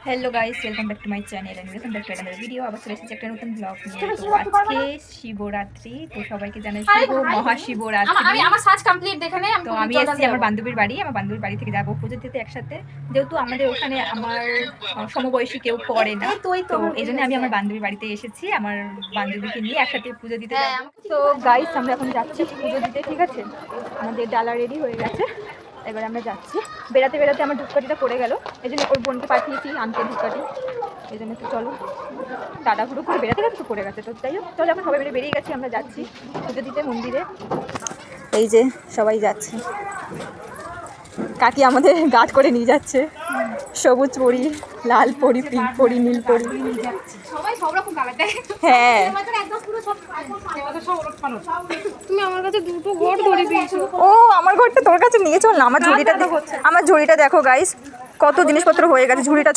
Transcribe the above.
Hello guys, welcome back to my channel and welcome back to another ভিডিও। আবার চলে এসেছি একটা নতুন ব্লগ নিয়ে। তো আজকে শিবরাত্রি, তো সবাইকে জানাই শুভ মহাশিবরাত্রি। আমি আমার সাজ কমপ্লিট দেখে নেই। তো আমি এসেছি আমার বান্ধবীর বাড়ি। আমার বান্ধবীর বাড়ি থেকে যাবো পুজো দিতে একসাথে, যেহেতু আমাদের ওখানে আমার সমবয়সী কেউ পড়ে না, তো এই জন্য আমি আমার বান্ধবীর বাড়িতে এসেছি আমার বান্ধবীকে নিয়ে একসাথে পুজো দিতে যাবো। তো গাইস, আমরা এখন যাচ্ছি পুজো দিতে, ঠিক আছে? আমাদের ডালা রেডি হয়ে গেছে, এবার আমরা যাচ্ছি। বেড়াতে বেড়াতে আমার ধূপকাঠিটা পড়ে গেল, এই জন্য ওর বোনকে পাঠিয়েছি আনতে ধূপকাঠি, এই জন্য তো চলো তাড়াহুড়ো করে বেড়াতে গেছে তো পড়ে গেছে। তো যাই হোক, চলো এখন সবাই মিলে বেরিয়ে গেছি, আমরা যাচ্ছি পুজো দিতে মন্দিরে। এই যে সবাই যাচ্ছে, কাকি আমাদের গার্ড করে নিয়ে যাচ্ছে, সবুজ পরি, লাল পরি, পিঙ্ক পরি, নীল পরি, সবাই সব রকম কালার দেয়। হ্যাঁ একদম পুরো সব তুমি আমার কাছে দুটো ঘর ধরে দিয়েছো। ও আমার ঘরটা তোর কাছে নিয়ে চল না। আমার ঝুড়িটা দেখো গাইস, কত জিনিসপত্র হয়ে গেছে, ঝুড়িটা